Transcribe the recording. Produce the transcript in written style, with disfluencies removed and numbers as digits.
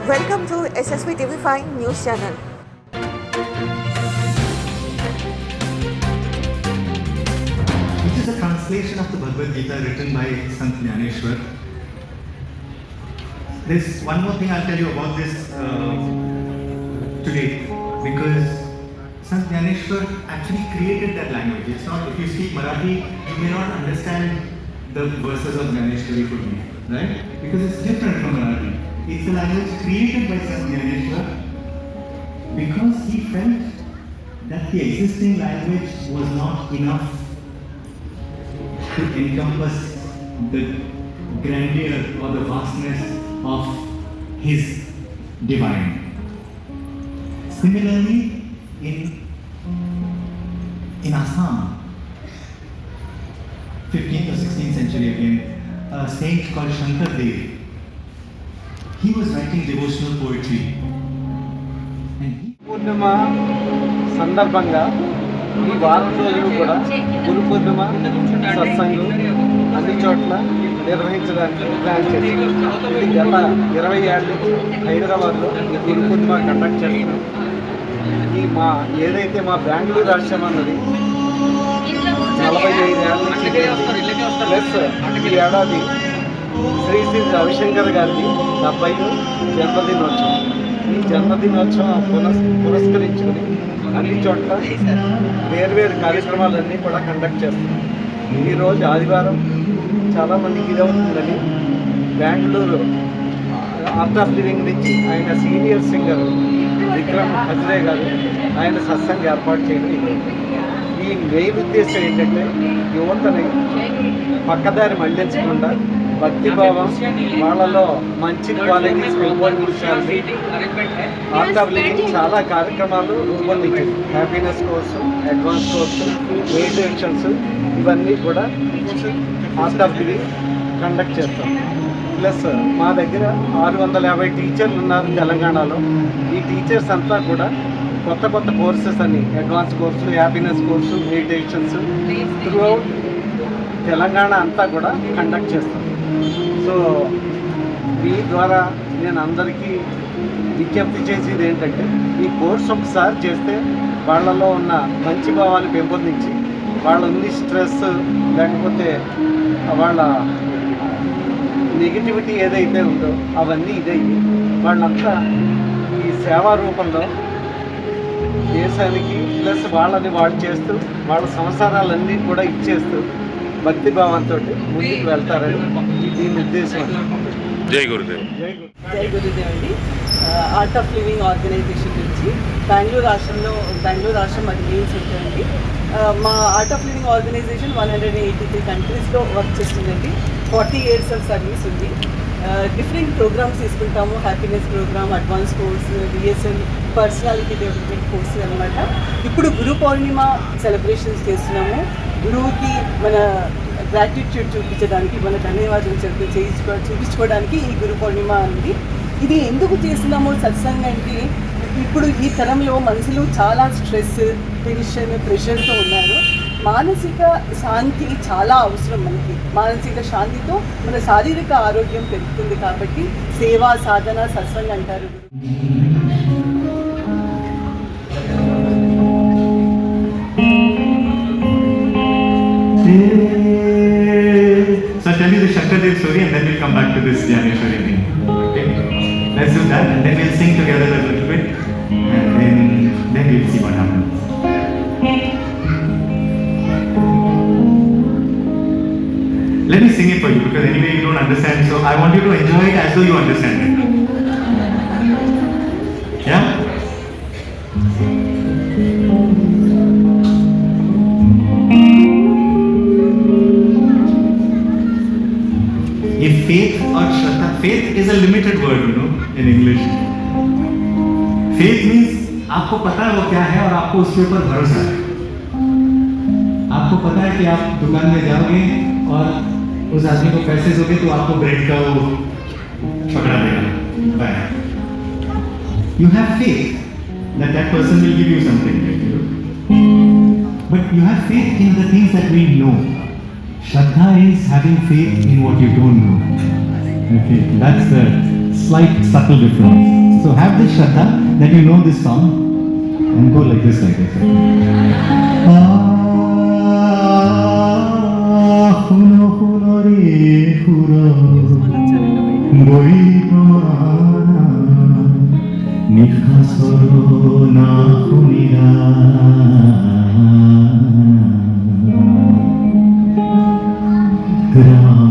Welcome to SSB TV5 News Channel. This is a translation of the Bhagavad Gita written by Sant Jnaneshwar. There's one more thing I'll tell you about this today, because Sant Jnaneshwar actually created that language. It's not, if you speak Marathi, you may not understand the verses of Jnaneshwari fully, right? Because it's different from Marathi. It's a language created by Sant Jnaneshwar because he felt that the existing language was not enough to encompass the grandeur or the vastness of his divine. Similarly, in Assam, 15th or 16th century again, a saint called Shankar Dev, he was writing devotional poetry. And పూర్ణిమ సందర్భంగా ఈ వారం రోజులు కూడా గురు పూర్ణిమ సత్సంగం అన్ని చోట్ల నిర్వహించడానికి plan చేశారు. ఇది గత 20 ఏళ్ళ నుంచి హైదరాబాద్లో ఈ గురు పూర్ణిమ కండక్ట్ చేస్తున్నాం. ఈ ఏదైతే మా బెంగళూరు రాష్ట్రం అన్నది 45 ఏళ్ళ నుంచి ప్లస్ ఈ ఏడాది శ్రీ శ్రీ రవిశంకర్ గారిది 70వ జన్మదినోత్సవం. ఈ జన్మదినోత్సవం పురస్కరించుకుని అన్ని చోట్ల వేర్వేరు కార్యక్రమాలన్నీ కూడా కండక్ట్ చేస్తున్నాం. ఈరోజు ఆదివారం చాలామందికి ఇదవుతుందని బెంగళూరు ఆర్ట్ ఆఫ్ లివింగ్ నుంచి ఆయన సీనియర్ సింగర్ విక్రమ్ హజ్రే గారు ఆయన సత్సంగం ఏర్పాటు చేయడం. ఈ మెయిన్ ఉద్దేశం ఏంటంటే యువతని పక్కదారి మళ్లించకుండా భక్తిభావం వాళ్ళలో మంచి క్వాలిటీస్ పెంపొందించాలని ఆర్ట్ ఆఫ్ లివింగ్ చాలా కార్యక్రమాలు రూపొందించింది. Happiness course, advance course, meditations ఇవన్నీ కూడా ఆర్ట్ ఆఫ్ లివింగ్ కండక్ట్ చేస్తాం. ప్లస్ మా దగ్గర 650 టీచర్లు ఉన్నారు తెలంగాణలో. ఈ టీచర్స్ అంతా కూడా కొత్త కొత్త కోర్సెస్ అని advance course, happiness course, meditations through out Telangana అంతా కూడా కండక్ట్ చేస్తాం. సో ఈ ద్వారా నేను అందరికీ విజ్ఞప్తి చేసేది ఏంటంటే ఈ కోర్స్ ఒకసారి చేస్తే వాళ్ళలో ఉన్న మంచి భావాలు పెంపొందించి వాళ్ళ ఉంది స్ట్రెస్ లేకపోతే వాళ్ళ నెగిటివిటీ ఏదైతే ఉందో అవన్నీ ఇదయ్యి వాళ్ళంతా ఈ సేవా రూపంలో దేశానికి ప్లస్ వాళ్ళని వాళ్ళు చేస్తూ వాళ్ళ సంసారాలన్నీ కూడా ఇచ్చేస్తూ భక్తి భావంతో ముందుకు వెళ్తారని దీని ఉద్దేశం. జై గురుదేవ్. జై గురుదేవ్ అండి. ఆర్ట్ ఆఫ్ లివింగ్ ఆర్గనైజేషన్ నుంచి బెంగళూరు రాష్ట్రం మాది మెయిన్ సెంటర్ అండి. మా ఆర్ట్ ఆఫ్ లివింగ్ ఆర్గనైజేషన్ 183 కంట్రీస్లో వర్క్ చేస్తుందండి. 40 years ఆఫ్ సర్వీస్ ఉంది. డిఫరెంట్ ప్రోగ్రామ్స్ తీసుకుంటాము. Happiness program, advance course, VSL personality development course అనమాట. ఇప్పుడు గురు పౌర్ణిమ సెలబ్రేషన్స్ చేస్తున్నాము. గురువుకి మన గ్రాటిట్యూడ్ చూపించడానికి, మన ధన్యవాదాలు చూపించుకోవడానికి ఈ గురు పౌర్ణిమ ఉంది. ఇది ఎందుకు చేస్తున్నామో సత్సంగం అంటే ఇప్పుడు ఈ తరంలో మనుషులు చాలా స్ట్రెస్, టెన్షన్, ప్రెషర్తో ఉన్నారు. మానసిక శాంతి చాలా అవసరం మనకి. మానసిక శాంతితో మన శారీరక ఆరోగ్యం పెరుగుతుంది. కాబట్టి సేవా సాధన సత్సంగం అంటారు. So I'll tell you the Shankar Dev story and then we'll come back to this Jnaneshwari thing. Okay? Let's do that and then we'll sing together a little bit and then we'll see what happens. Let me sing it for you because anyway you don't understand, so I want you to enjoy it as though you understand it. Yeah? If faith or shraddha, faith is a limited word, you know, in English. Faith means आपको पता है वो क्या है और आपको उसके ऊपर भरोसा है. आपको पता है कि आप दुकान में जाओगे और उस आदमी को पैसे दोगे तो आपको ब्रेड का वो पकड़ा देगा. You have faith that that person will give you something, you know? But you have faith in the things that we know. Shraddha is having faith in what you don't know. Okay, that's the slight subtle difference. So have this Shraddha that you know this song and go like this, like this. Huno huno re huro boi promana nikhasoro na hunira gra